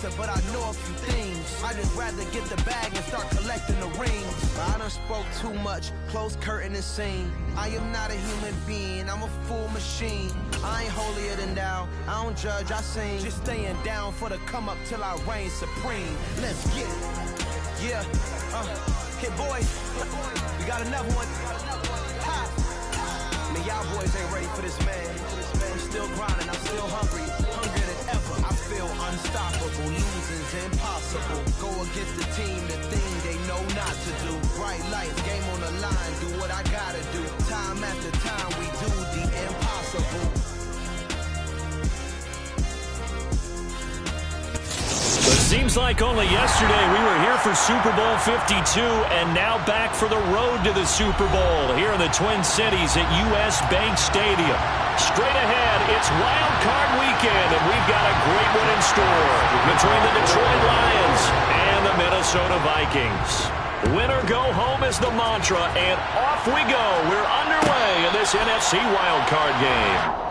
answer, but I know a few things. I just rather get the bag and start collecting the rings. I done spoke too much, close curtain and scene. I am not a human being, I'm a full machine. I ain't holier than thou, I don't judge, I sing. Just staying down for the come up till I reign supreme. Let's get it. Yeah, hit boys, we got another one. Ha. Man, y'all boys ain't ready for this, man. I'm still grinding, I'm still hungry, hungrier than ever. I feel unstoppable, losing's impossible. Go against the team, the thing they know not to do. Bright lights, game on the line, do what I gotta do. Time after time, we do the impossible. Seems like only yesterday we were here for Super Bowl 52 and now back for the road to the Super Bowl here in the Twin Cities at US Bank Stadium. Straight ahead, it's Wild Card Weekend, and we've got a great one in store between the Detroit Lions and the Minnesota Vikings. Win or go home is the mantra, and off we go. We're underway in this NFC Wild Card game.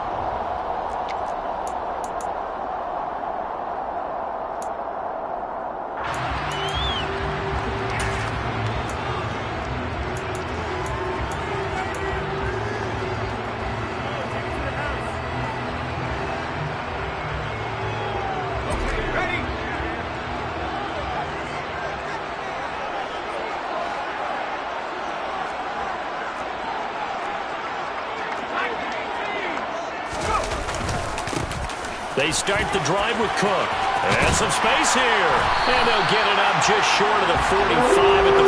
They start the drive with Cook. And some space here. And they'll get it up just short of the 45 at the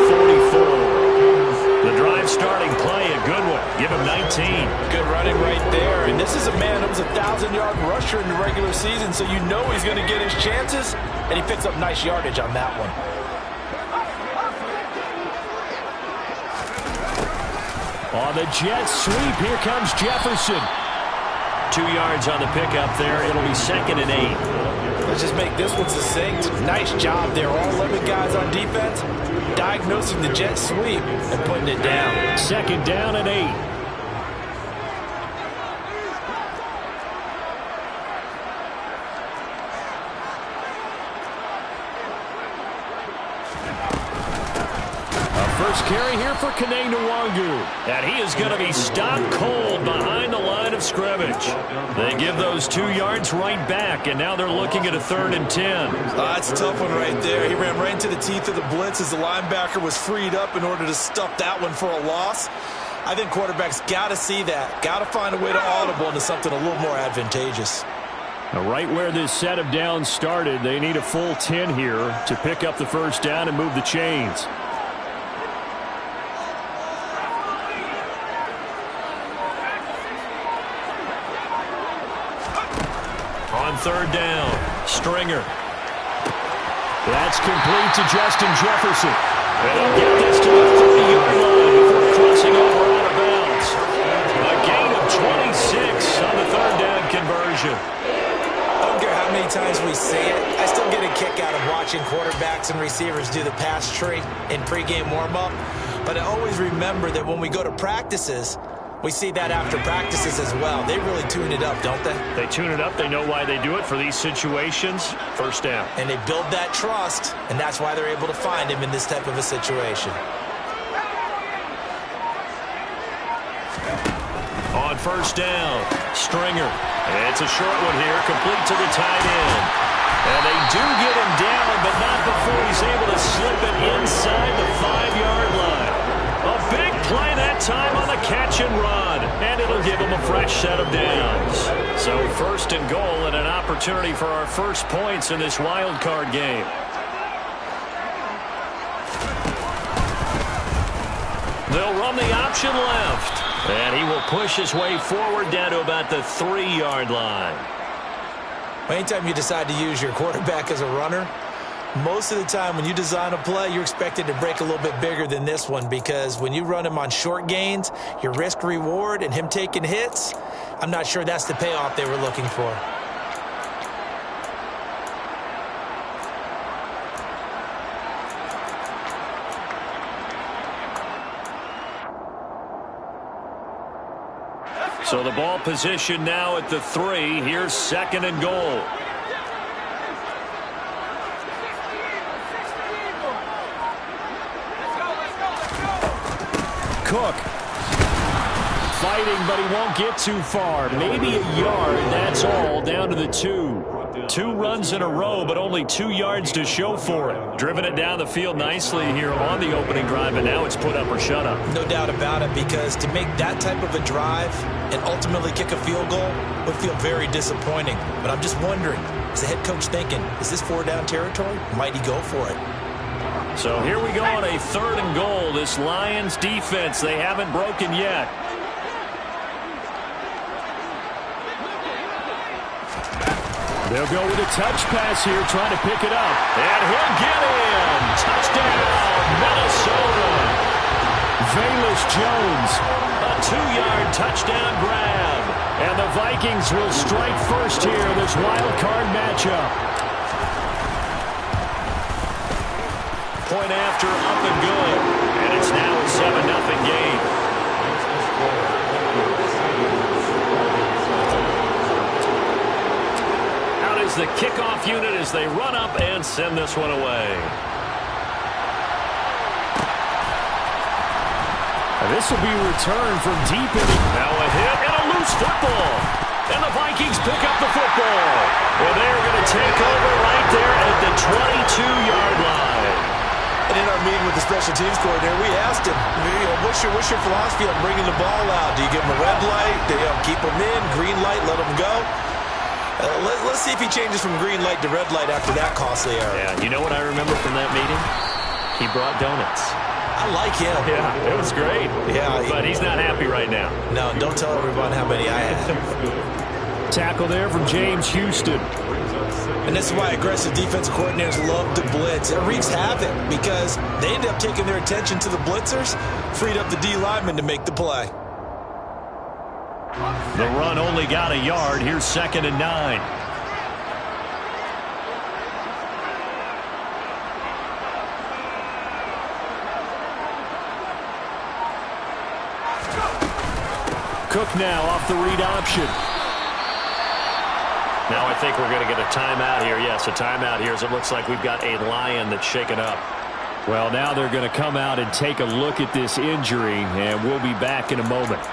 44. The drive starting play, a good one. Give him 19. Good running right there. And this is a man that was a 1,000-yard rusher in the regular season, so you know he's going to get his chances. And he picks up nice yardage on that one. On the jet sweep, here comes Jefferson. 2 yards on the pickup there. It'll be 2nd and 8. Let's just make this one succinct. Nice job there. All 11 guys on defense diagnosing the jet sweep and putting it down. 2nd down and 8. First carry here for Kene Nwangu. And he is going to be stopped cold behind the line of scrimmage. They give those 2 yards right back, and now they're looking at a 3rd and 10. That's a tough one right there. He ran right into the teeth of the blitz as the linebacker was freed up in order to stuff that one for a loss. I think quarterbacks got to see that. Got to find a way to audible into something a little more advantageous. Now, right where this set of downs started, they need a full 10 here to pick up the first down and move the chains. On 3rd down, Stringer. That's complete to Justin Jefferson. And he'll get this to the 30-yard line before crossing over out of bounds. A gain of 26 on the 3rd down conversion. I don't care how many times we see it. I still get a kick out of watching quarterbacks and receivers do the pass tree in pregame warm-up. But I always remember that when we go to practices, we see that after practices as well. They really tune it up, don't they? They tune it up. They know why they do it for these situations. First down. And they build that trust, and that's why they're able to find him in this type of a situation. On 1st down, Stringer. It's a short one here, complete to the tight end. And they do get him down, but not before he's able to slip it inside the 5-yard line. A big play that time on the catch and run, and it'll give them a fresh set of downs. So 1st and goal and an opportunity for our first points in this wild card game. They'll run the option left, and he will push his way forward down to about the 3-yard line. Anytime you decide to use your quarterback as a runner, most of the time when you design a play, you're expected to break a little bit bigger than this one, because when you run him on short gains, your risk-reward and him taking hits, I'm not sure that's the payoff they were looking for. So the ball position now at the 3. Here's 2nd and goal. Cook. Fighting, but he won't get too far. Maybe a yard, that's all, down to the 2. 2 runs in a row, but only 2 yards to show for it. Driven it down the field nicely here on the opening drive, and now it's put up or shut up. No doubt about it, because to make that type of a drive and ultimately kick a field goal would feel very disappointing. But I'm just wondering, is the head coach thinking, is this 4-down territory? Might he go for it? So here we go on a 3rd and goal. This Lions defense, they haven't broken yet. They'll go with a touch pass here, trying to pick it up. And he'll get in. Touchdown, Minnesota. Velus Jones, a 2-yard touchdown grab. And the Vikings will strike first here in this wild card matchup. Point after, up and good. And it's now a 7-0 game. The kickoff unit as they run up and send this one away. And this will be returned from deep in. Now a hit and a loose football. And the Vikings pick up the football. Well, they're going to take over right there at the 22-yard line. And in our meeting with the special teams coordinator, we asked him, what's your philosophy on bringing the ball out? Do you give him a red light? Do you keep him in? Green light, let him go? Let's see if he changes from green light to red light after that costly error. Yeah, you know what I remember from that meeting? He brought donuts. I like him. Yeah, it was great. Yeah, but he's not happy right now. No, don't tell everyone how many I had. Tackle there from James Houston. And this is why aggressive defensive coordinators love to blitz. It wreaks havoc because they end up taking their attention to the blitzers, freed up the D lineman to make the play. The run only got a yard. Here's 2nd and 9. Cook now off the read option. Now I think we're going to get a timeout here. Yes, a timeout here as it looks like we've got a Lion that's shaken up. Well, now they're going to come out and take a look at this injury, and we'll be back in a moment.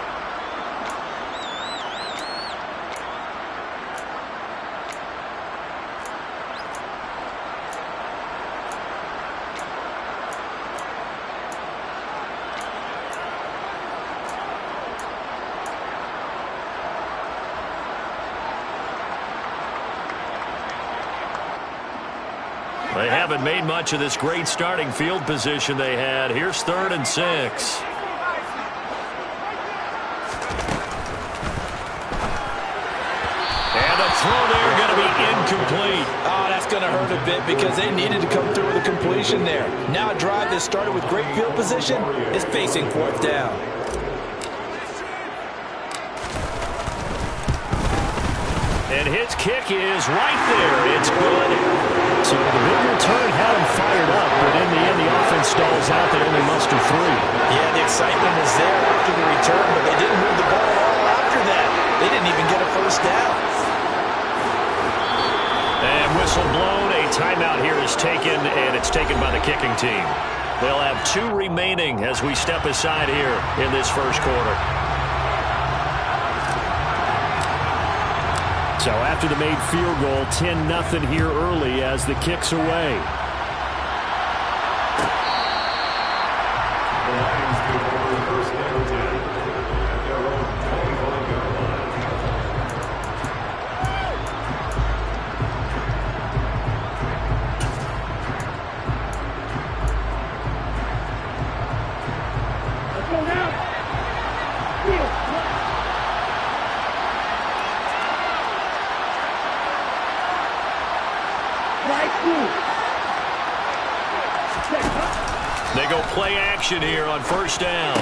They haven't made much of this great starting field position they had. Here's 3rd and 6. And the throw there going to be incomplete. Oh, that's going to hurt a bit because they needed to come through with a completion there. Now a drive that started with great field position is facing 4th down. And his kick is right there. It's good. So the big return had him fired up, but in the end, the offense stalls out. They only muster 3. Yeah, the excitement was there after the return, but they didn't move the ball at all after that. They didn't even get a 1st down. And whistle blown. A timeout here is taken, and it's taken by the kicking team. They'll have 2 remaining as we step aside here in this first quarter. So after the made field goal, 10-0 here early as the kick's away. They go play action here on 1st down.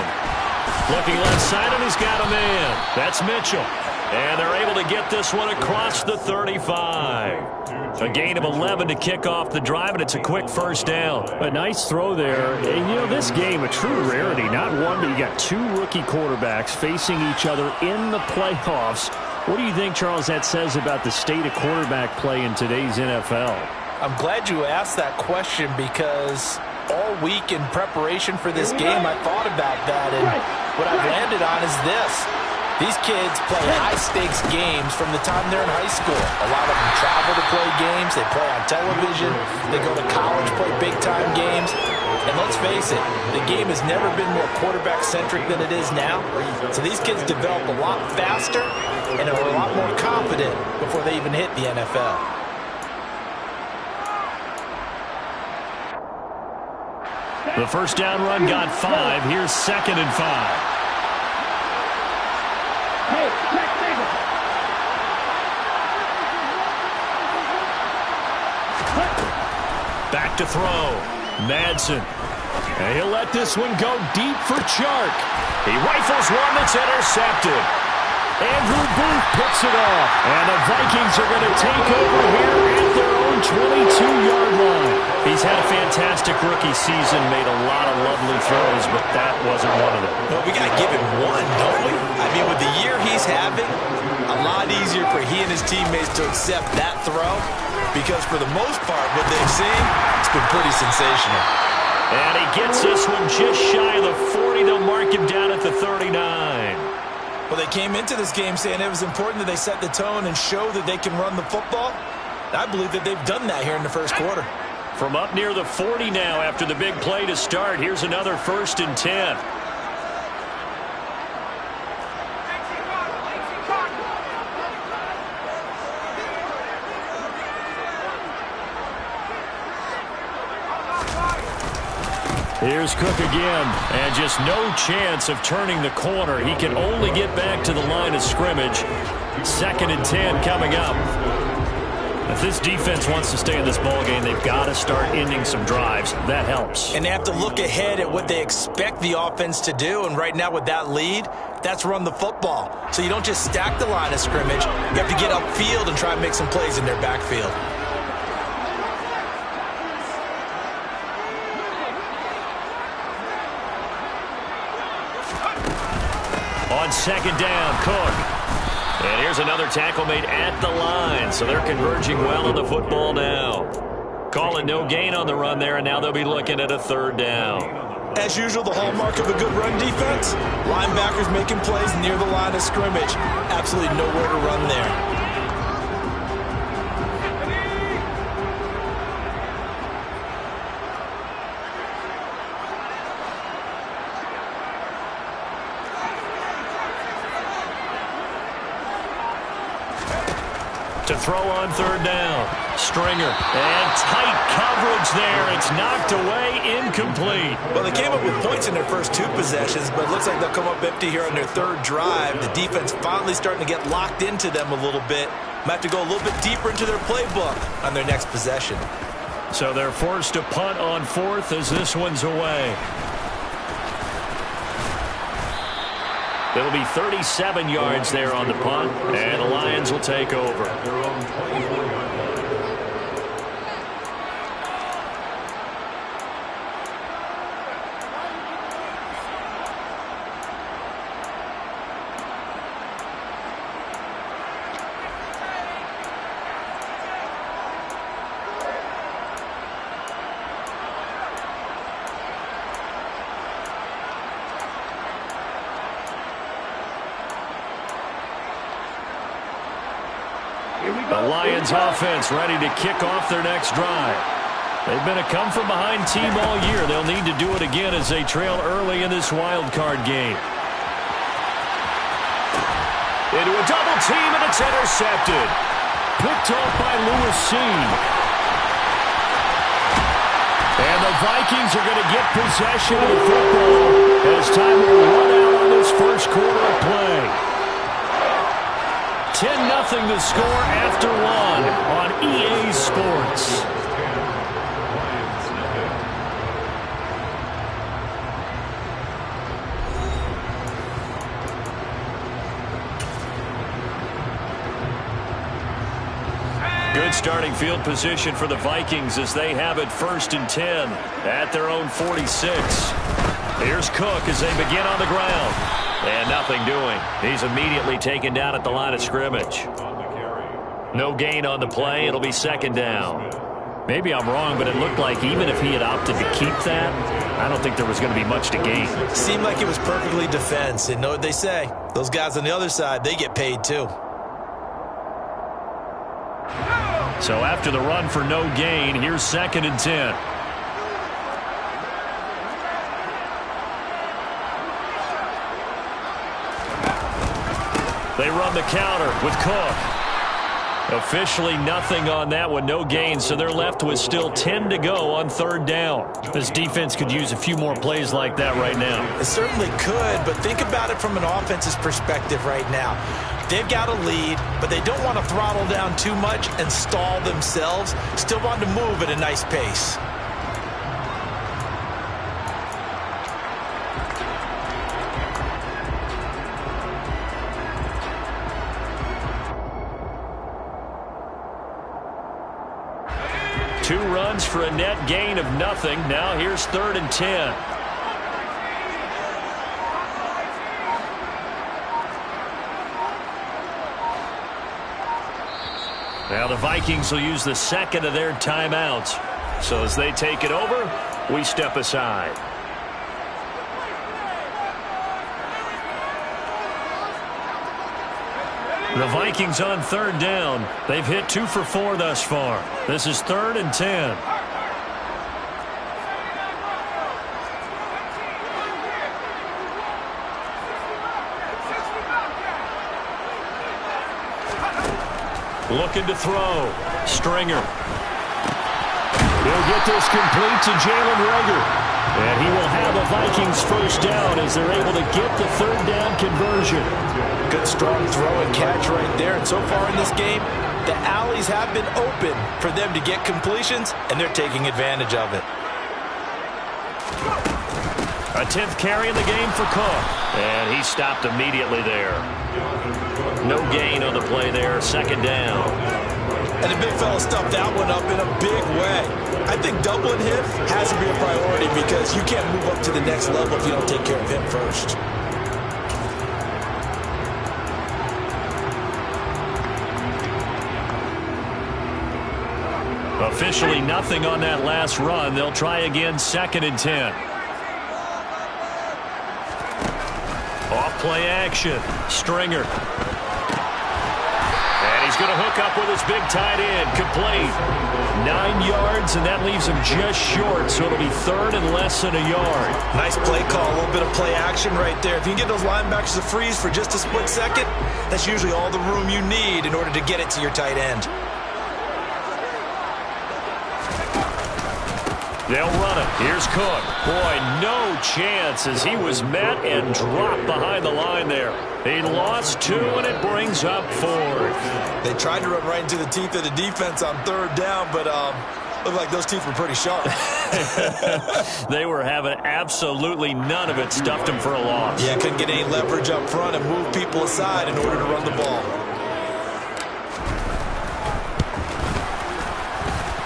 Looking left side, and he's got a man. That's Mitchell. And they're able to get this one across the 35. A gain of 11 to kick off the drive, and it's a quick 1st down. A nice throw there. And, you know, this game, a true rarity. Not one, but you got 2 rookie quarterbacks facing each other in the playoffs. What do you think, Charles, that says about the state of quarterback play in today's NFL? I'm glad you asked that question because all week in preparation for this game, I thought about that, and what I've landed on is this. These kids play high-stakes games from the time they're in high school. A lot of them travel to play games. They play on television. They go to college, play big-time games. And let's face it, the game has never been more quarterback-centric than it is now. So these kids develop a lot faster and are a lot more confident before they even hit the NFL. The first down run got 5. Here's 2nd and 5. Back to throw. Madsen. And he'll let this one go deep for Chark. He rifles one that's intercepted. Andrew Booth picks it off. And the Vikings are going to take over here at their own 22-yard line. He's had a fantastic rookie season, made a lot of lovely throws, but that wasn't one of them. Well, we got to give him one, don't we? I mean, with the year he's having, a lot easier for he and his teammates to accept that throw, because for the most part, what they've seen, it's been pretty sensational. And he gets this one just shy of the 40. They'll mark him down at the 39. Well, they came into this game saying it was important that they set the tone and show that they can run the football. I believe that they've done that here in the first quarter. From up near the 40 now after the big play to start. Here's another 1st and 10. Here's Cook again, and just no chance of turning the corner. He can only get back to the line of scrimmage. 2nd and 10 coming up. If this defense wants to stay in this ballgame, they've got to start ending some drives. That helps. And they have to look ahead at what they expect the offense to do, and right now with that lead, that's run the football. So you don't just stack the line of scrimmage. You have to get upfield and try and make some plays in their backfield. On 2nd down, Cook. And here's another tackle made at the line, so they're converging well on the football now. Calling no gain on the run there, and now they'll be looking at a 3rd down. As usual, the hallmark of a good run defense, linebackers making plays near the line of scrimmage. Absolutely nowhere to run there. To throw on 3rd down. Stringer. And tight coverage there. It's knocked away, incomplete. Well, they came up with points in their first 2 possessions, but it looks like they'll come up empty here on their 3rd drive. The defense finally starting to get locked into them a little bit. Might have to go a little bit deeper into their playbook on their next possession. So they're forced to punt on 4th as this one's away. It'll be 37 yards there on the punt, and the Lions will take over. The Lions offense ready to kick off their next drive. They've been a come-from-behind team all year. They'll need to do it again as they trail early in this wild card game. Into a double team, and it's intercepted. Picked off by Lewis Seen. And the Vikings are going to get possession of the football as time will run out on this first quarter of play. 10-0 the score after 1 on EA Sports. Good starting field position for the Vikings as they have it 1st and 10 at their own 46. Here's Cook as they begin on the ground. And nothing doing. He's immediately taken down at the line of scrimmage. No gain on the play. It'll be 2nd down. Maybe I'm wrong, but it looked like even if he had opted to keep that, I don't think there was going to be much to gain. Seemed like it was perfectly defense. And know what they say? Those guys on the other side, they get paid too. So after the run for no gain, here's 2nd and 10. They run the counter with Cook. Officially nothing on that one, no gain, so they're left with still 10 to go on 3rd down. This defense could use a few more plays like that right now. It certainly could, but think about it from an offense's perspective right now. They've got a lead, but they don't want to throttle down too much and stall themselves. Still want to move at a nice pace. Two runs for a net gain of nothing. Now here's 3rd and 10. Now the Vikings will use the 2nd of their timeouts. So as they take it over, we step aside. The Vikings on 3rd down. They've hit 2 for 4 thus far. This is 3rd and 10. Looking to throw. Stringer. He'll get this complete to Jalen Reagor. And he will have a Vikings 1st down as they're able to get the 3rd down conversion. Good strong throw and catch right there. And so far in this game, the alleys have been open for them to get completions, and they're taking advantage of it. A 10th carry in the game for Cook. And he stopped immediately there. No gain on the play there, 2nd down. And the big fella stuffed that one up in a big way. I think doubling him has to be a priority because you can't move up to the next level if you don't take care of him first. Officially nothing on that last run. They'll try again, 2nd and 10. Off play action. Stringer. And he's going to hook up with his big tight end. Complete. 9 yards, and that leaves him just short, so it'll be 3rd and less than a yard. Nice play call, a little bit of play action right there. If you can get those linebackers to freeze for just a split second, that's usually all the room you need in order to get it to your tight end. They'll run it. Here's Cook. Boy, no chance as he was met and dropped behind the line there. He lost 2, and it brings up 4th. They tried to run right into the teeth of the defense on 3rd down, but looked like those teeth were pretty sharp. They were having absolutely none of it. Stuffed him for a loss. Yeah, couldn't get any leverage up front and move people aside in order to run the ball.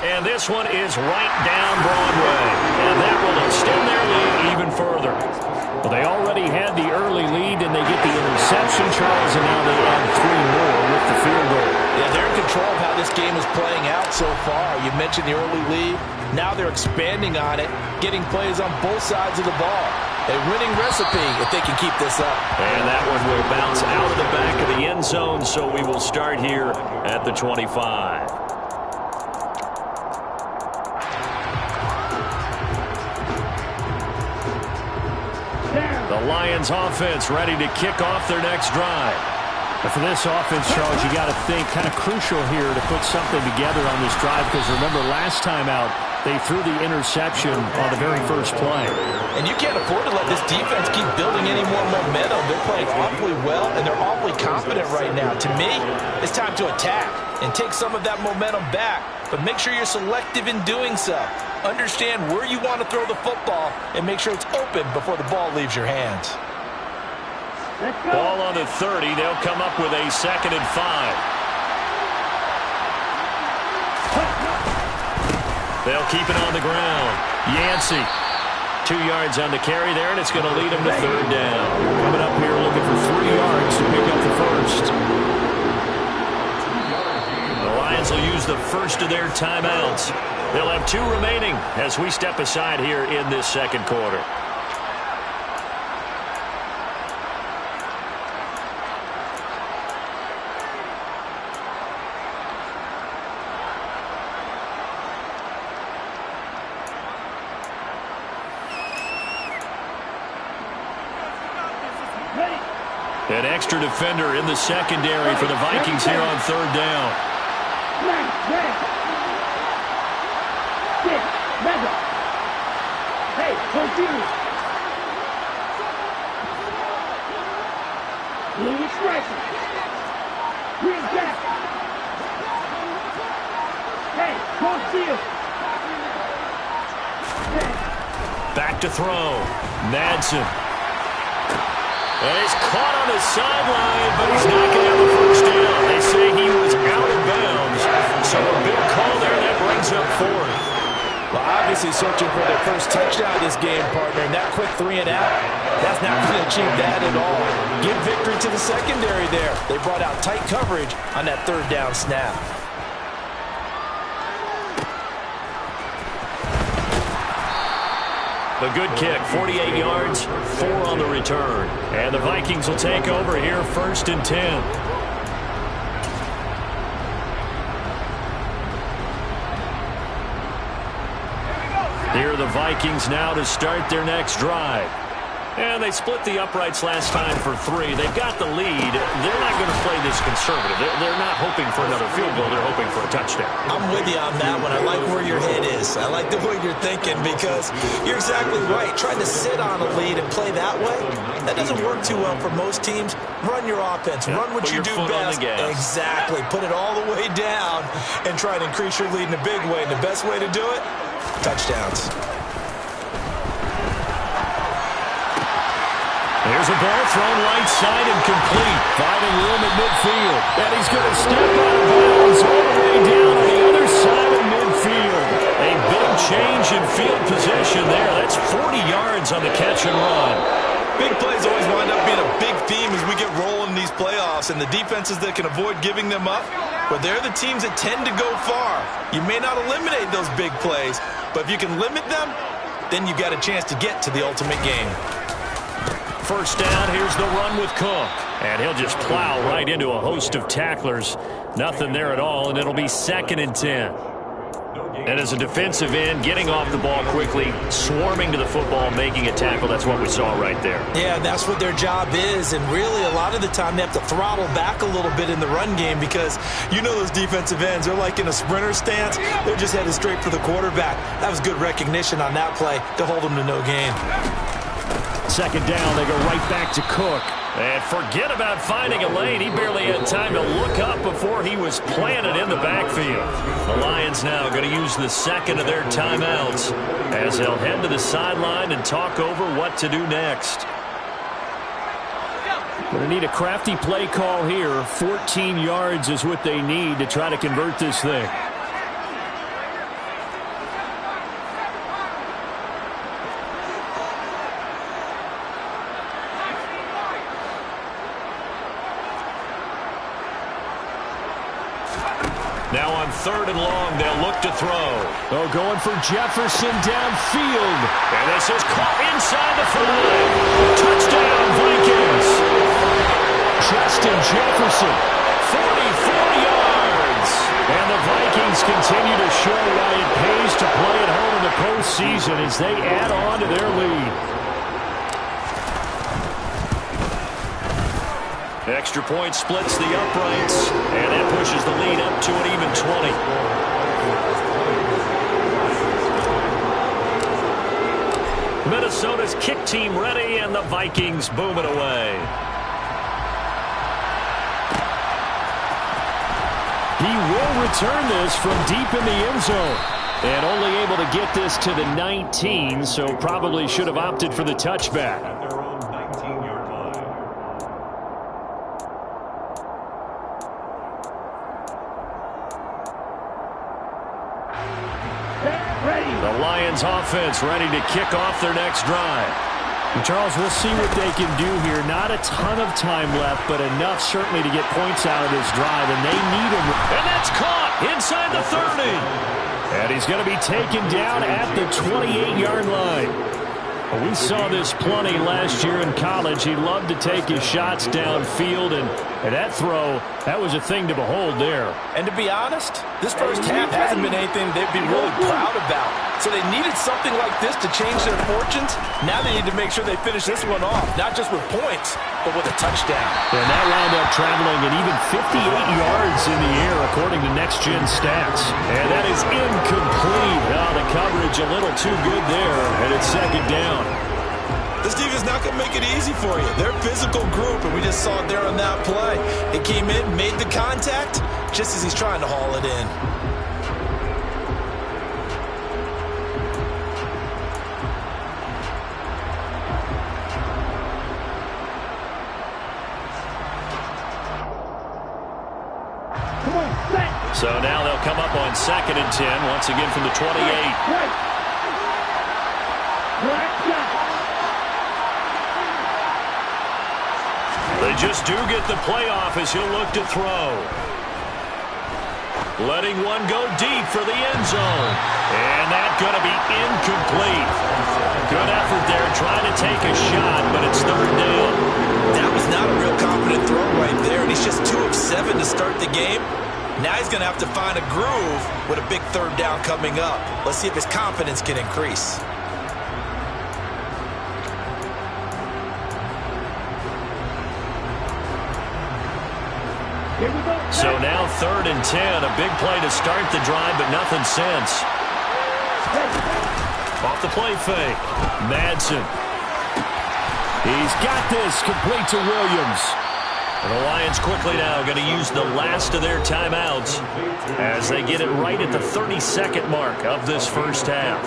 And this one is right down Broadway. And that will extend their lead even further. Well, they already had the early lead, and they get the interception, Charles, and now they add 3 more with the field goal. Yeah, they're in control of how this game is playing out so far. You mentioned the early lead. Now they're expanding on it, getting plays on both sides of the ball. A winning recipe if they can keep this up. And that one will bounce out of the back of the end zone, so we will start here at the 25. The Lions offense ready to kick off their next drive. But for this offense, Charles, you got to think kind of crucial here to put something together on this drive because remember last time out, they threw the interception on the very first play. And you can't afford to let this defense keep building any more momentum. They're playing awfully well, and they're awfully confident right now. To me, it's time to attack and take some of that momentum back, but make sure you're selective in doing so. Understand where you want to throw the football and make sure it's open before the ball leaves your hands. Ball on the 30. They'll come up with a 2nd and 5. They'll keep it on the ground. Yancey. 2 yards on the carry there, and it's going to lead them to 3rd down. Coming up here looking for 3 yards to pick up the first. The Lions will use the first of their timeouts. They'll have 2 remaining as we step aside here in this second quarter. An extra defender in the secondary for the Vikings here on third down. Hey, continue. Louis Stretcher. Bring back. Hey, continue. Back to throw. Madsen. And he's caught on the sideline, but he's not going to have the first down. They say he was out of bounds. So a big call there that brings up 4th. Well, obviously searching for their first touchdown this game, partner. And that quick 3 and out, that's not going to achieve that at all. Give victory to the secondary there. They brought out tight coverage on that third down snap. The good kick, 48 yards, 4 on the return. And the Vikings will take over here, 1st and 10. Here are the Vikings now to start their next drive. And they split the uprights last time for 3. They've got the lead. They're not going to play this conservative. They're not hoping for another field goal. They're hoping for a touchdown. I'm with you on that one. I like where your head is. I like the way you're thinking because you're exactly right. Trying to sit on a lead and play that way, that doesn't work too well for most teams. Run your offense. Run what you do best. Exactly. Put it all the way down and try to increase your lead in a big way. And the best way to do it, touchdowns. There's a ball thrown right side and complete. Finding room at midfield. And he's going to step out of bounds all the way down on the other side of midfield. A big change in field position there. That's 40 yards on the catch and run. Big plays always wind up being a big theme as we get rolling in these playoffs. And the defenses that can avoid giving them up, but they're the teams that tend to go far. You may not eliminate those big plays, but if you can limit them, then you've got a chance to get to the ultimate game. First down, here's the run with Cook. And he'll just plow right into a host of tacklers. Nothing there at all, and it'll be 2nd and 10. And as a defensive end, getting off the ball quickly, swarming to the football, making a tackle, that's what we saw right there. Yeah, that's what their job is, and really a lot of the time they have to throttle back a little bit in the run game because you know those defensive ends, they're like in a sprinter stance. They're just headed straight for the quarterback. That was good recognition on that play to hold them to no gain. 2nd down, they go right back to Cook. And forget about finding a lane. He barely had time to look up before he was planted in the backfield. The Lions now going to use the 2nd of their timeouts as they'll head to the sideline and talk over what to do next. Going to need a crafty play call here. 14 yards is what they need to try to convert this thing. Now on 3rd and long, they'll look to throw. Oh, going for Jefferson downfield. And this is caught inside the 5. Touchdown, Vikings. Justin Jefferson. 44 yards. And the Vikings continue to show why it pays to play at home in the postseason as they add on to their lead. Extra point splits the uprights, and that pushes the lead up to an even 20. Minnesota's kick team ready, and the Vikings boom it away. He will return this from deep in the end zone. And only able to get this to the 19, so probably should have opted for the touchback. The Lions offense ready to kick off their next drive. And Charles, we'll see what they can do here. Not a ton of time left, but enough certainly to get points out of this drive, and they need them. And that's caught inside the 30. And he's going to be taken down at the 28-yard line. Well, we saw this plenty last year in college. He loved to take his shots downfield, and that throw, that was a thing to behold there. And to be honest, this first half hasn't been anything they'd be really proud about. So they needed something like this to change their fortunes. Now they need to make sure they finish this one off, not just with points, but with a touchdown. And that wound up traveling an even 58 yards in the air, according to Next Gen Stats. And that is incomplete. Oh, the coverage a little too good there, and it's second down. This defense is not going to make it easy for you. They're a physical group, and we just saw it there on that play. It came in, made the contact, just as he's trying to haul it in. So now they'll come up on 2nd and 10, once again from the 28. They just do get the playoff as he'll look to throw. Letting one go deep for the end zone. And that's going to be incomplete. Good effort there trying to take a shot, but it's third down. That was not a real confident throw right there, and he's just 2 of 7 to start the game. Now he's going to have to find a groove with a big third down coming up. Let's see if his confidence can increase. So now 3rd and 10, a big play to start the drive, but nothing since. Off the play fake, Madsen. He's got this, complete to Williams. And the Lions quickly now going to use the last of their timeouts as they get it right at the 32nd mark of this first half.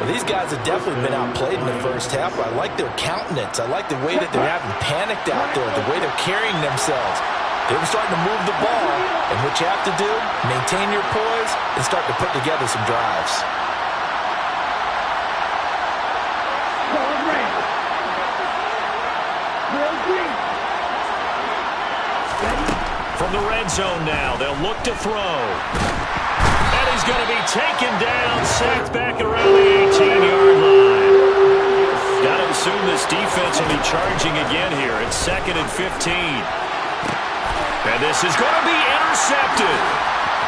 Well, these guys have definitely been outplayed in the first half. I like their countenance. I like the way that they're having panicked out there, the way they're carrying themselves. They were starting to move the ball, and what you have to do, maintain your poise and start to put together some drives. From the red zone now, they'll look to throw. And he's going to be taken down, sacked back around the 18-yard line. Got to assume this defense will be charging again here. It's 2nd and 15. And this is going to be intercepted.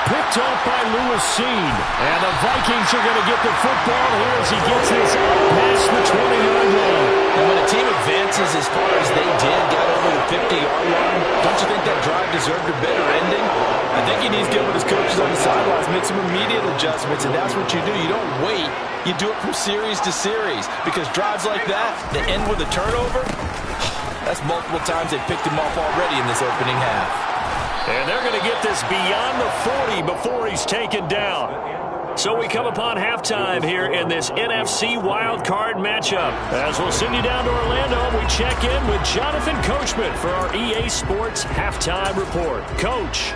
Picked off by Lewis Seen. And the Vikings are going to get the football here as he gets this up past the 20-yard line. And when a team advances as far as they did, got over the 50-yard line, don't you think that drive deserved a better ending? I think he needs to get with his coaches on the sidelines, make some immediate adjustments, and that's what you do. You don't wait. You do it from series to series, because drives like that end with a turnover, that's multiple times they picked him off already in this opening half. And they're going to get this beyond the 40 before he's taken down. So we come upon halftime here in this NFC wildcard matchup. As we'll send you down to Orlando, we check in with Jonathan Coachman for our EA Sports Halftime Report. Coach.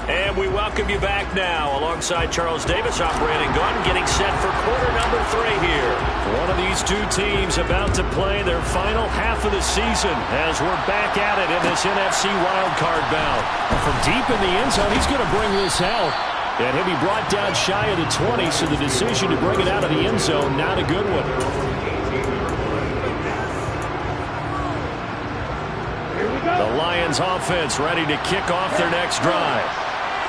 And we welcome you back now alongside Charles Davis operating gun, getting set for quarter number 3 here. One of these two teams about to play their final half of the season as we're back at it in this NFC wildcard bout. From deep in the end zone, he's going to bring this out. And he'll be brought down shy of the 20, so the decision to bring it out of the end zone, not a good one. The Lions offense ready to kick off their next drive.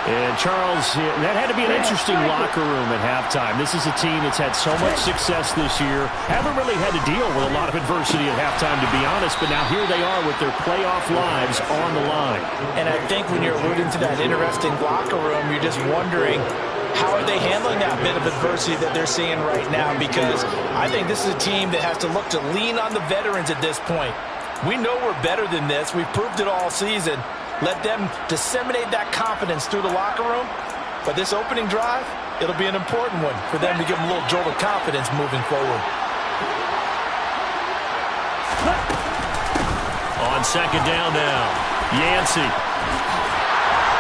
And Charles, that had to be an interesting locker room at halftime. This is a team that's had so much success this year. Haven't really had to deal with a lot of adversity at halftime, to be honest, but now here they are with their playoff lives on the line. And I think when you're alluding to that interesting locker room, you're just wondering, how are they handling that bit of adversity that they're seeing right now? Because I think this is a team that has to look to lean on the veterans at this point. We know we're better than this. We've proved it all season. Let them disseminate that confidence through the locker room. But this opening drive, it'll be an important one for them to give them a little jolt of confidence moving forward. On second down now, Yancey.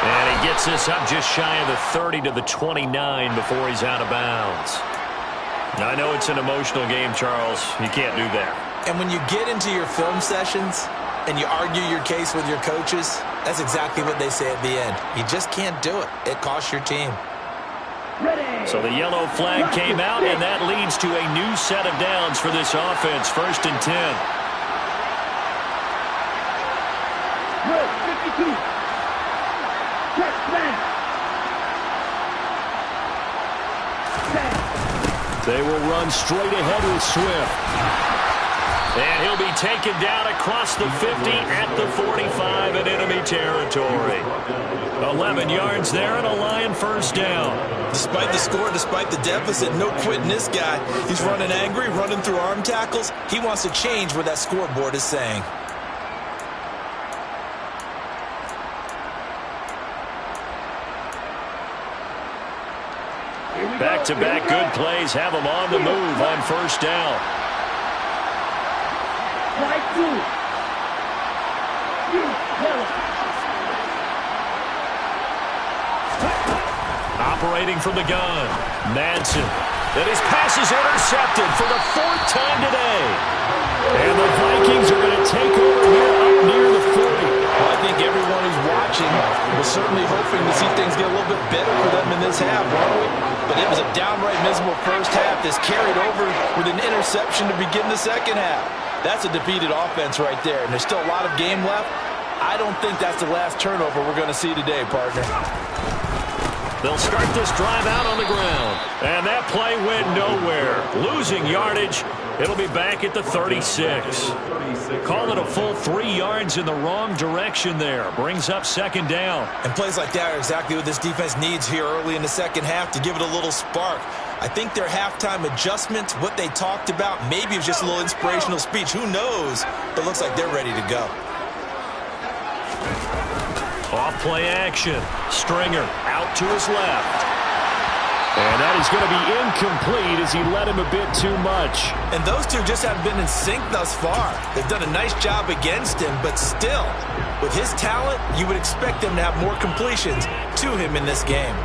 And he gets this up just shy of the 30 to the 29 before he's out of bounds. Now, I know it's an emotional game, Charles. You can't do that. And when you get into your film sessions and you argue your case with your coaches, that's exactly what they say at the end. You just can't do it. It costs your team. So the yellow flag came out, and that leads to a new set of downs for this offense. 1st and 10. No, 52. Check back. They will run straight ahead with Swift. And he'll be taken down across the 50 at the 45 in enemy territory. 11 yards there and a Lion 1st down. Despite the score, despite the deficit, no quitting this guy. He's running angry, running through arm tackles. He wants to change what that scoreboard is saying. Back-to-back good plays have him on the move on 1st down. Operating from the gun, Madsen. And his pass is intercepted for the 4th time today. And the Vikings are going to take over here up near the 40. Well, I think everyone who's watching was certainly hoping to see things get a little bit better for them in this half, weren't we? But it was a downright miserable first half that's carried over with an interception to begin the second half. That's a defeated offense right there, and there's still a lot of game left. I don't think that's the last turnover we're going to see today, partner. They'll start this drive out on the ground. And that play went nowhere. Losing yardage. It'll be back at the 36. Call it a full 3 yards in the wrong direction there. Brings up 2nd down. And plays like that are exactly what this defense needs here early in the second half to give it a little spark. I think their halftime adjustment, what they talked about, maybe it was just a little inspirational speech. Who knows? But it looks like they're ready to go. Off play action. Stringer out to his left. And that is going to be incomplete as he led him a bit too much. And those two just haven't been in sync thus far. They've done a nice job against him, but still, with his talent, you would expect them to have more completions to him in this game.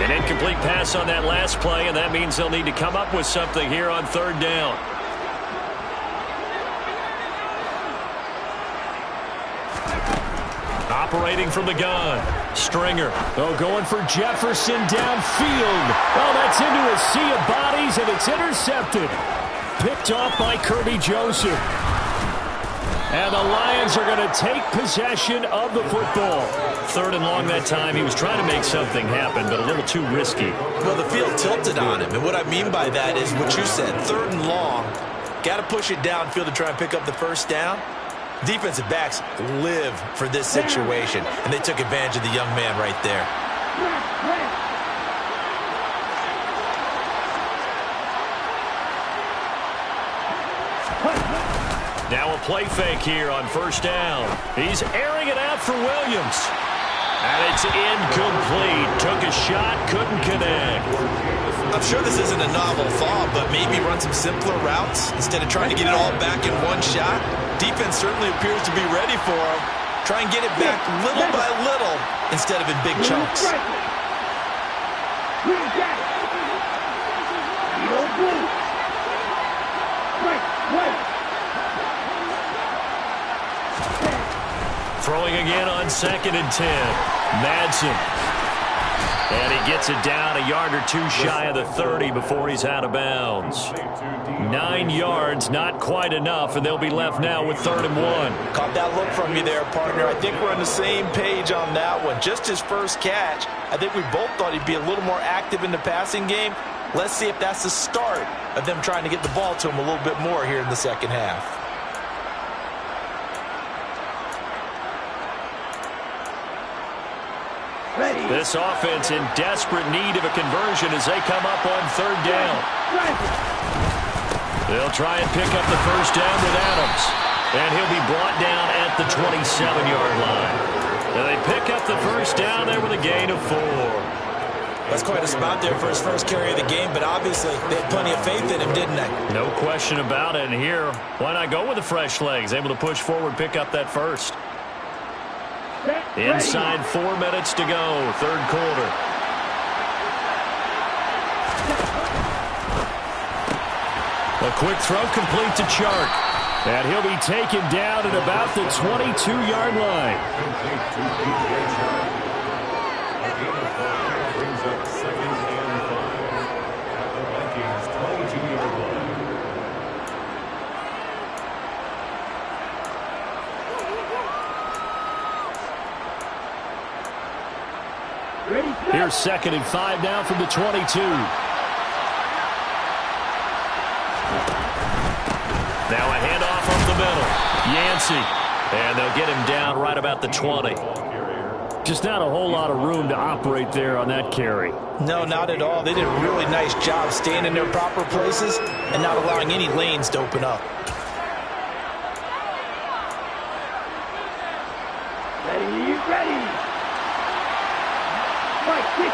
An incomplete pass on that last play, and that means they'll need to come up with something here on 3rd down. Operating from the gun. Stringer. Oh, going for Jefferson downfield. Oh, that's into a sea of bodies, and it's intercepted. Picked off by Kirby Joseph. And the Lions are going to take possession of the football. 3rd and long that time. He was trying to make something happen, but a little too risky. Well, the field tilted on him, and what I mean by that is what you said. 3rd and long. Got to push it downfield to try and pick up the 1st down. Defensive backs live for this situation, and they took advantage of the young man right there. Now a play fake here on 1st down. He's airing it out for Williams. And it's incomplete. Took a shot, couldn't connect. I'm sure this isn't a novel thought, but maybe run some simpler routes instead of trying to get it all back in one shot. Defense certainly appears to be ready for him. Try and get it back little by little instead of in big chunks. Throwing again on 2nd and 10. Madsen. And he gets it down a yard or two shy of the 30 before he's out of bounds. 9 yards, not quite enough, and they'll be left now with 3rd and 1. Caught that look from you there, partner. I think we're on the same page on that one. Just his first catch. I think we both thought he'd be a little more active in the passing game. Let's see if that's the start of them trying to get the ball to him a little bit more here in the second half. This offense in desperate need of a conversion as they come up on 3rd down. They'll try and pick up the 1st down with Adams. And he'll be brought down at the 27-yard line. And they pick up the 1st down there with a gain of 4. That's quite a spot there for his first carry of the game, but obviously they had plenty of faith in him, didn't they? No question about it. And here, why not go with the fresh legs? Able to push forward, pick up that 1st. Inside 4 minutes to go, 3rd quarter. A quick throw complete to Chark. And he'll be taken down at about the 22-yard line. Brings up 2nd and 5 at the Vikings 22-yard line. Here's 2nd and 5 now from the 22. Now a handoff up the middle. Yancey. And they'll get him down right about the 20. Just not a whole lot of room to operate there on that carry. No, not at all. They did a really nice job staying in their proper places and not allowing any lanes to open up. Ready. Right, 60.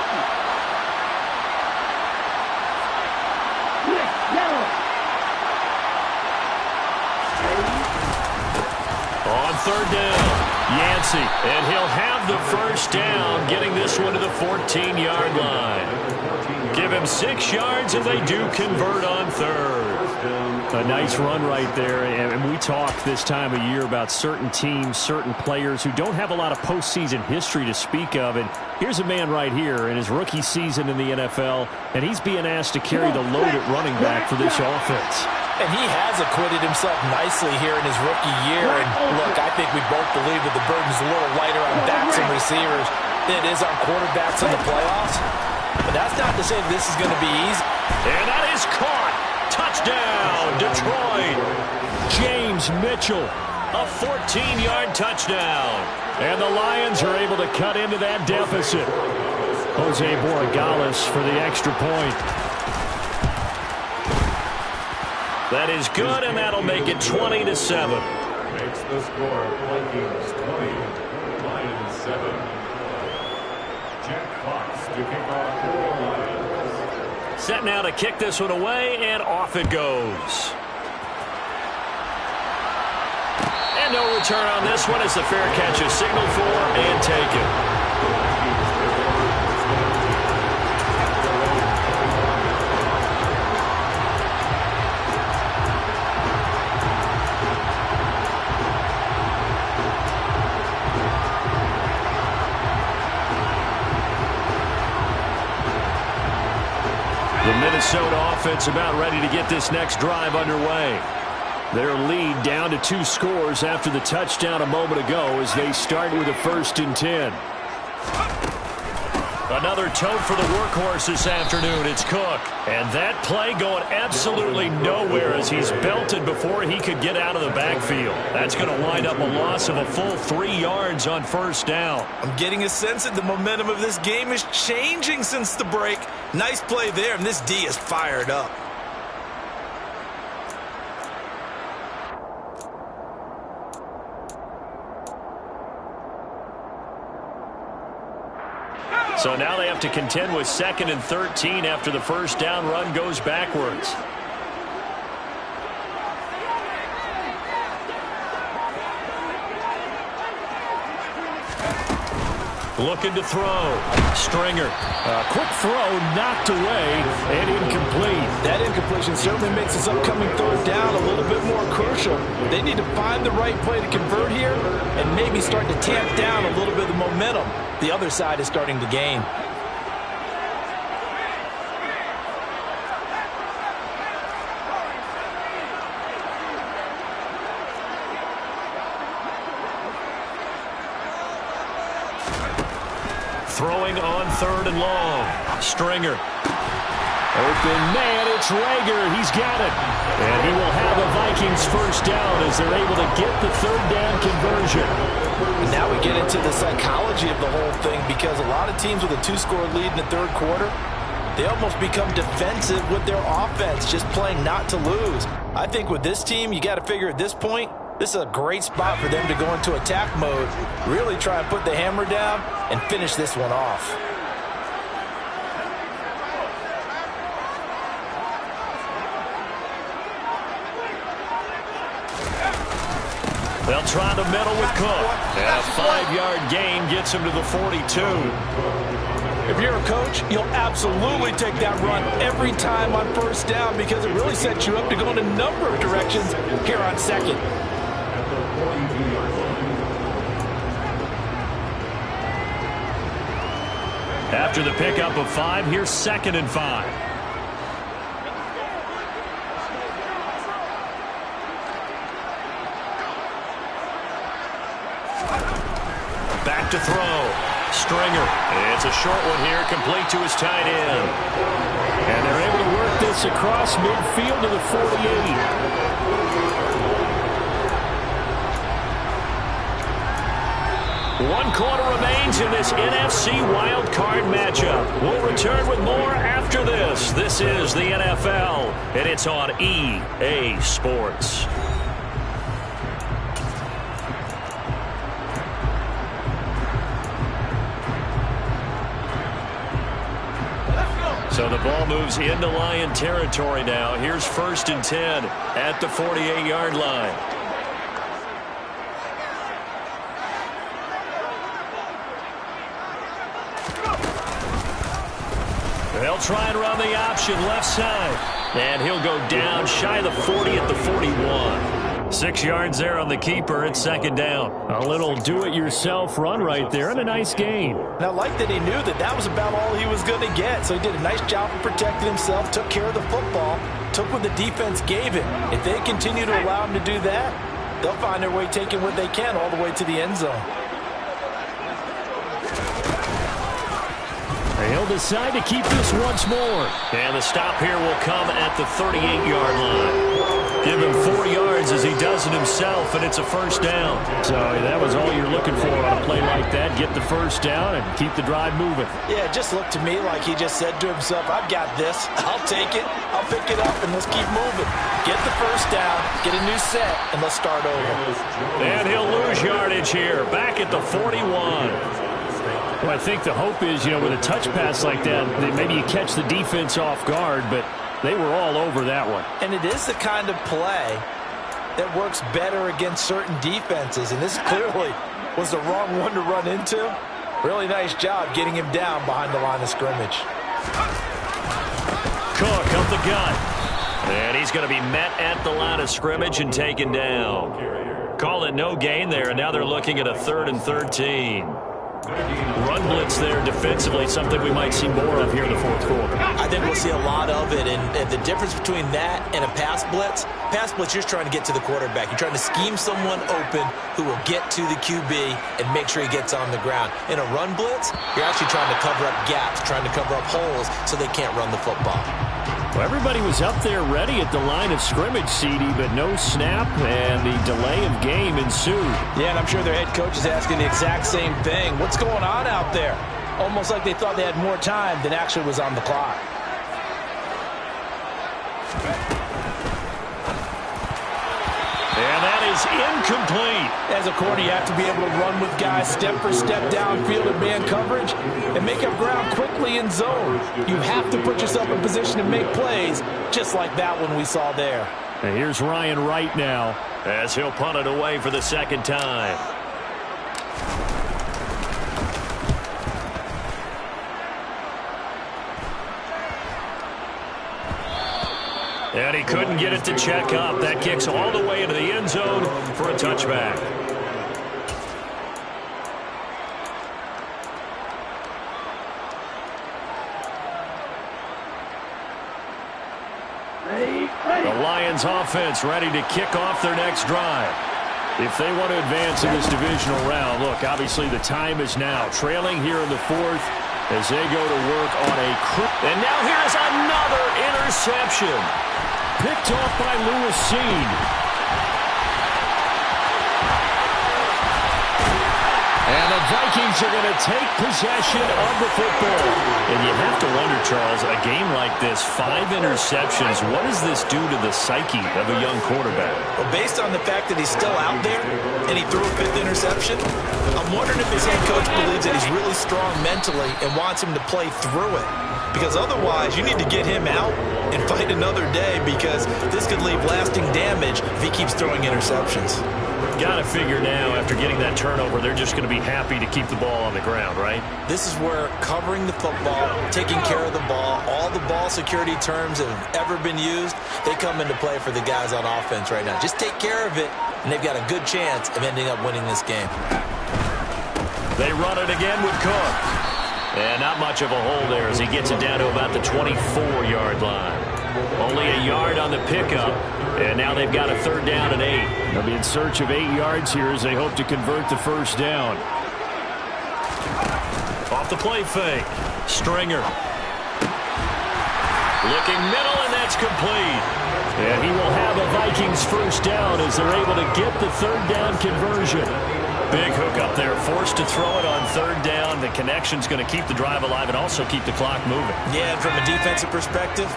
Yellow. On 3rd down, Yancey, and he'll have the first down, getting this one to the 14-yard line. Give him 6 yards, and they do convert on 3rd. A nice run right there, and we talk this time of year about certain teams, certain players who don't have a lot of postseason history to speak of, and here's a man right here in his rookie season in the NFL, and he's being asked to carry the load at running back for this offense. And he has acquitted himself nicely here in his rookie year. And look, I think we both believe that the burden's a little lighter on backs and receivers than it is on quarterbacks in the playoffs. But that's not to say this is going to be easy. And that is caught. Touchdown, Detroit. James Mitchell, a 14-yard touchdown. And the Lions are able to cut into that deficit. Jose Borregales for the extra point. That is good, and that'll make it 20-7. Makes the score Vikings 20, Lions 7. Jack Fox to kick off for the Lions. Set now to kick this one away, and off it goes. And no return on this one as the fair catch is signaled for and taken. The Minnesota offense about ready to get this next drive underway. Their lead down to 2 scores after the touchdown a moment ago as they start with a 1st and 10. Another tote for the workhorse this afternoon. It's Cook. And that play going absolutely nowhere as he's belted before he could get out of the backfield. That's going to wind up a loss of a full 3 yards on 1st down. I'm getting a sense that the momentum of this game is changing since the break. Nice play there, and this D is fired up. So now they have to contend with 2nd and 13 after the 1st down run goes backwards. Looking to throw. Stringer. Quick throw knocked away and incomplete. That incompletion certainly makes this upcoming 3rd down a little bit more crucial. They need to find the right play to convert here and maybe start to tamp down a little bit of the momentum the other side is starting to gain. Throwing on 3rd and long. Stringer. Open man, it's Rager. He's got it. And he will have a Vikings 1st down as they're able to get the 3rd down conversion. Now we get into the psychology of the whole thing because a lot of teams with a 2-score lead in the 3rd quarter, they almost become defensive with their offense, just playing not to lose. I think with this team, you got to figure at this point, this is a great spot for them to go into attack mode, really try and put the hammer down and finish this one off. They'll try the middle with Cook. And a 5-yard gain gets him to the 42. If you're a coach, you'll absolutely take that run every time on first down because it really sets you up to go in a number of directions here on second. After the pickup of 5, here's 2nd and 5. Back to throw. Stringer. It's a short one here, complete to his tight end. And they're able to work this across midfield to the 48. One quarter remains in this NFC Wild Card matchup. We'll return with more after this. This is the NFL, and it's on EA Sports. So the ball moves into Lion territory now. Here's 1st and 10 at the 48-yard line. They'll try and run the option left side. And he'll go down shy of the 40 at the 41. 6 yards there on the keeper. It's 2nd down. A little do-it-yourself run right there and a nice gain. And I like that he knew that that was about all he was going to get. So he did a nice job of protecting himself, took care of the football, took what the defense gave him. If they continue to allow him to do that, they'll find their way taking what they can all the way to the end zone. He'll decide to keep this once more. And the stop here will come at the 38-yard line. Give him 4 yards as he does it himself, and it's a 1st down. So that was all you're looking for on a play like that. Get the 1st down and keep the drive moving. Yeah, it just looked to me like he just said to himself, I've got this. I'll take it. I'll pick it up, and let's keep moving. Get the 1st down, get a new set, and let's start over. And he'll lose yardage here. Back at the 41. Well, I think the hope is, with a touch pass like that, that maybe you catch the defense off guard, but they were all over that one. And it is the kind of play that works better against certain defenses, and this clearly was the wrong one to run into. Really nice job getting him down behind the line of scrimmage. Cook up the gut. And he's going to be met at the line of scrimmage and taken down. Call it no gain there, and now they're looking at a 3rd and 13. Run blitz there defensively, something we might see more of here in the 4th quarter. I think we'll see a lot of it, and the difference between that and a pass blitz, you're just trying to get to the quarterback. You're trying to scheme someone open who will get to the QB and make sure he gets on the ground. In a run blitz, you're actually trying to cover up gaps, trying to cover up holes so they can't run the football. Well, everybody was up there ready at the line of scrimmage, CD, but no snap, and the delay of game ensued. Yeah, and I'm sure their head coach is asking the exact same thing. What's going on out there? Almost like they thought they had more time than actually was on the clock. And that is incomplete. As a corner, you have to be able to run with guys step for step downfield in man coverage and make up ground quickly in zone. You have to put yourself in position to make plays, just like that one we saw there. And here's Ryan Wright now, as he'll punt it away for the 2nd time. And he couldn't get it to check up. That kicks all the way into the end zone for a touchback. The Lions offense ready to kick off their next drive. If they want to advance in this divisional round, look, obviously the time is now. Trailing here in the 4th as they go to work on a and now here's another interception. Picked off by Lewis Seen. And the Vikings are going to take possession of the football. And you have to wonder, Charles, a game like this, 5 interceptions, what does this do to the psyche of a young quarterback? Well, based on the fact that he's still out there and he threw a 5th interception, I'm wondering if his head coach believes that he's really strong mentally and wants him to play through it. Because otherwise, you need to get him out and fight another day because this could leave lasting damage if he keeps throwing interceptions. Got to figure now, after getting that turnover, they're just going to be happy to keep the ball on the ground, right? This is where covering the football, taking care of the ball, all the ball security terms that have ever been used, they come into play for the guys on offense right now. Just take care of it, and they've got a good chance of ending up winning this game. They run it again with Cook. And not much of a hole there as he gets it down to about the 24-yard line. Only a yard on the pickup, and now they've got a 3rd down and 8. They'll be in search of 8 yards here as they hope to convert the 1st down. Off the play fake. Stringer. Looking middle, and that's complete. And he will have a Vikings 1st down as they're able to get the 3rd down conversion. Big hook up there, forced to throw it on 3rd down. The connection's going to keep the drive alive and also keep the clock moving. Yeah, and from a defensive perspective,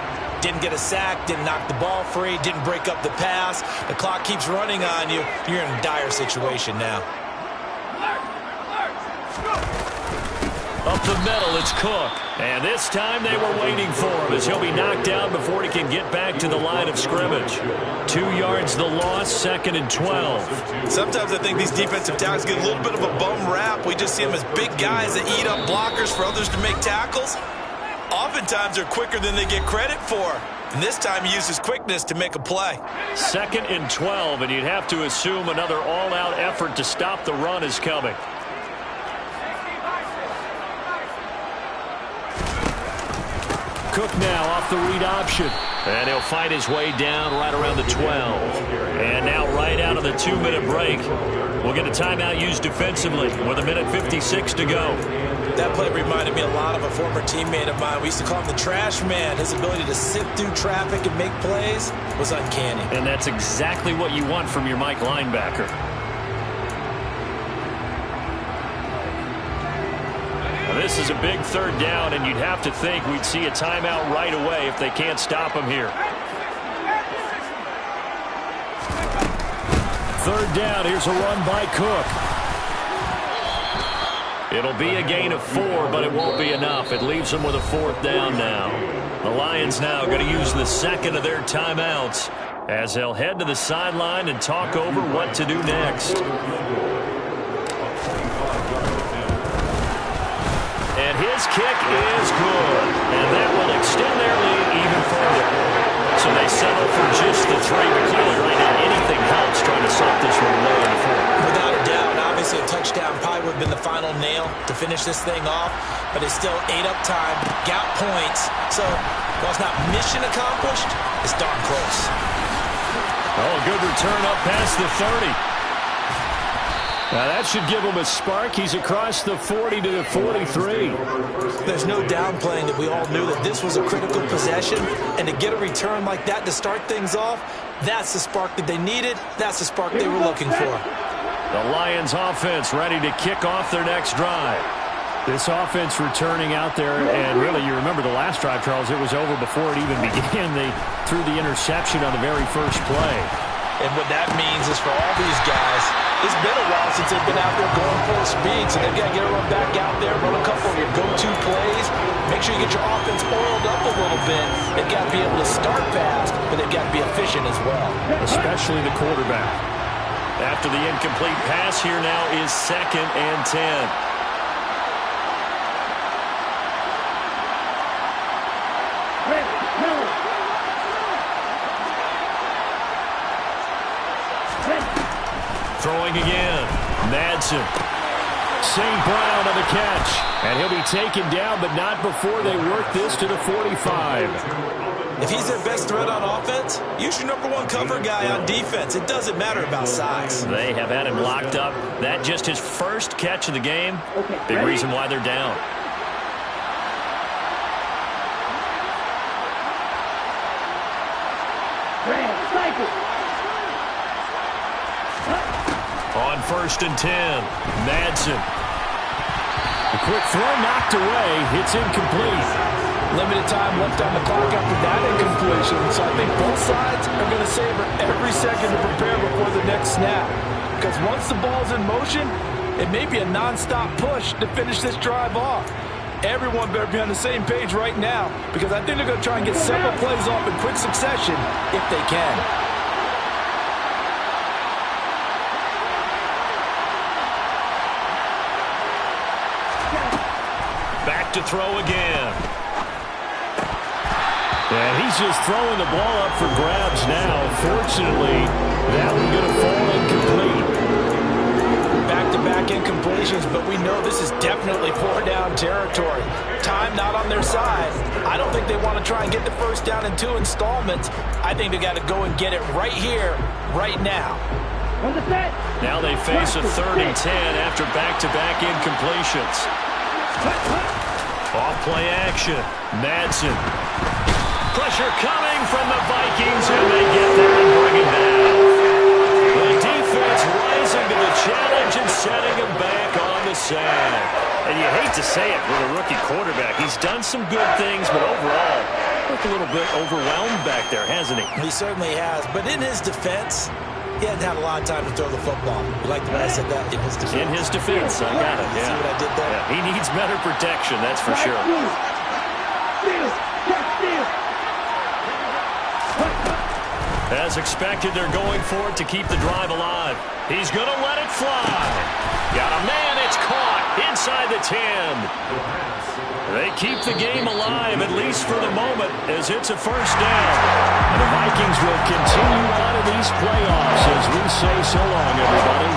didn't get a sack, didn't knock the ball free, didn't break up the pass. The clock keeps running on you. You're in a dire situation now. Up the middle, it's Cook. And this time they were waiting for him as he'll be knocked down before he can get back to the line of scrimmage. 2 yards the loss, 2nd and 12. Sometimes I think these defensive tackles get a little bit of a bum rap. We just see them as big guys that eat up blockers for others to make tackles. Oftentimes they're quicker than they get credit for. And this time he uses quickness to make a play. 2nd and 12, and you'd have to assume another all-out effort to stop the run is coming. Cook now off the read option. And he'll fight his way down right around the 12. And now right out of the 2-minute break, we'll get a timeout used defensively with 1:56 to go. That play reminded me a lot of a former teammate of mine. We used to call him the trash man. His ability to sift through traffic and make plays was uncanny. And that's exactly what you want from your Mike linebacker. This is a big 3rd down, and you'd have to think we'd see a timeout right away if they can't stop him here. 3rd down, here's a run by Cook. It'll be a gain of 4, but it won't be enough. It leaves them with a 4th down now. The Lions now going to use the 2nd of their timeouts as they'll head to the sideline and talk over what to do next. And his kick is good. And that will extend their lead even further. So they settle for just the 3. But clearly right now, anything helps trying to stop this one away in the 4th. Without a doubt, obviously a touchdown probably would have been the final nail to finish this thing off. But it's still ate up time, got points. So while it's not mission accomplished, it's darn close. Oh, a good return up past the 30. Now that should give him a spark. He's across the 40 to the 43. There's no downplaying that we all knew that this was a critical possession. And to get a return like that to start things off, that's the spark that they needed. That's the spark they were looking for. The Lions offense ready to kick off their next drive. This offense returning out there, and really you remember the last drive, Charles, it was over before it even began. They threw the interception on the very first play. And what that means is for all these guys, it's been a while since they've been out there going full speed, so they've got to get everyone back out there, run a couple of your go-to plays, make sure you get your offense oiled up a little bit. They've got to be able to start fast, but they've got to be efficient as well. Especially the quarterback. After the incomplete pass, here now is 2nd and 10. Throwing again. Madsen. St. Brown on the catch. And he'll be taken down, but not before they work this to the 45. If he's their best threat on offense, use your #1 cover guy on defense. It doesn't matter about size. They have had him locked up. That just his first catch of the game. Big reason why they're down. On 1st and 10, Madsen. A quick throw knocked away. It's incomplete. Limited time left on the clock after that incompletion. So I think both sides are going to savor every second to prepare before the next snap. Because once the ball's in motion, it may be a non-stop push to finish this drive off. Everyone better be on the same page right now, because I think they're going to try and get several plays off in quick succession if they can. back to throw again. And he's just throwing the ball up for grabs now. Fortunately, that one's going to fall incomplete. Back-to-back incompletions, but we know this is definitely four-down territory. Time not on their side. I don't think they want to try and get the first down in 2 installments. I think they got to go and get it right here, right now. Now they face a 3rd and 10 after back-to-back incompletions. Off-play action. Madsen. Pressure coming from the Vikings, and they get there and bring it down. The defense rising to the challenge and setting him back on the side. And you hate to say it with a rookie quarterback. He's done some good things, but overall, looked a little bit overwhelmed back there, hasn't he? He certainly has. But in his defense, he hadn't had a lot of time to throw the football. You like the way I said that? In his defense. In his defense, I got it. Yeah. See what I did there? Yeah, he needs better protection, that's for sure. As expected, they're going for it to keep the drive alive. He's going to let it fly. Got a man, it's caught inside the 10. They keep the game alive, at least for the moment, as it's a first down. And the Vikings will continue on in these playoffs as we say so long, everybody.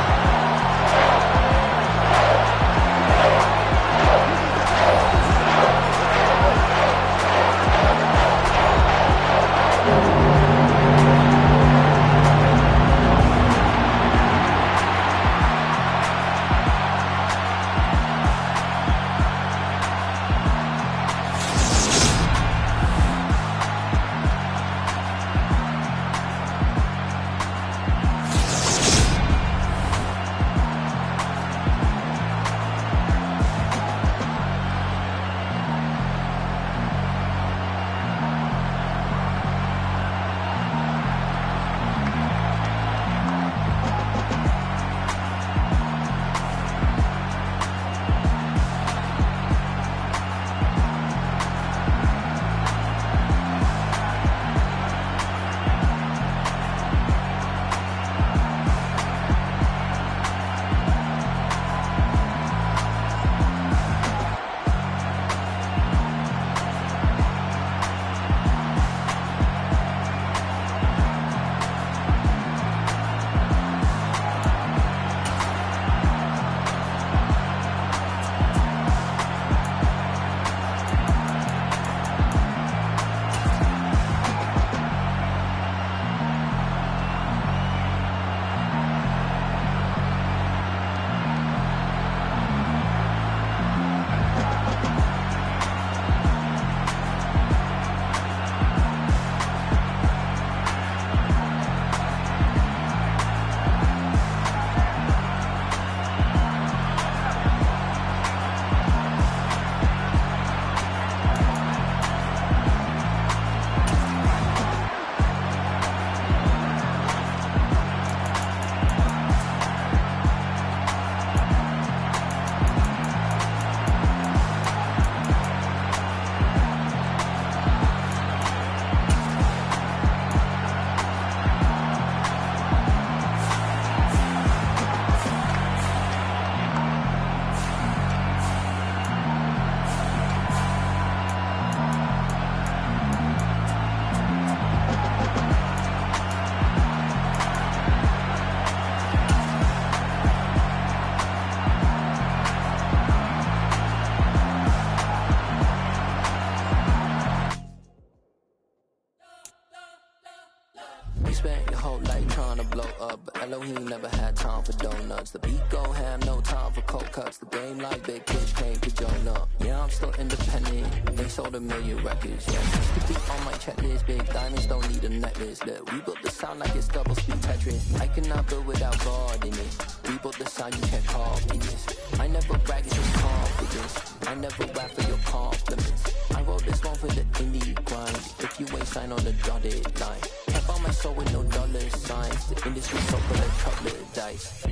Spent your whole life trying to blow up, but Elohim never had time for donuts. The beat gon' have no time for cold cuts. The game like big kids came to join up. Yeah, I'm still independent. They sold 1 million records. Yeah, used to be on my checklist. Big diamonds don't need a necklace. Look, we built the sound like it's double speed Tetris. I cannot build without God in it. We built the sound you can't copy this. I never brag, it's just confidence. I never rap for your compliments. I wrote this one for the indie grind. If you ain't signed on the dotted line, kept on my soul with no dollar signs. The industry so full of chocolate dice.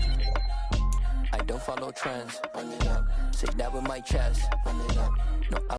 I don't follow trends. Run it up. Say that with my chest. Run it up. No.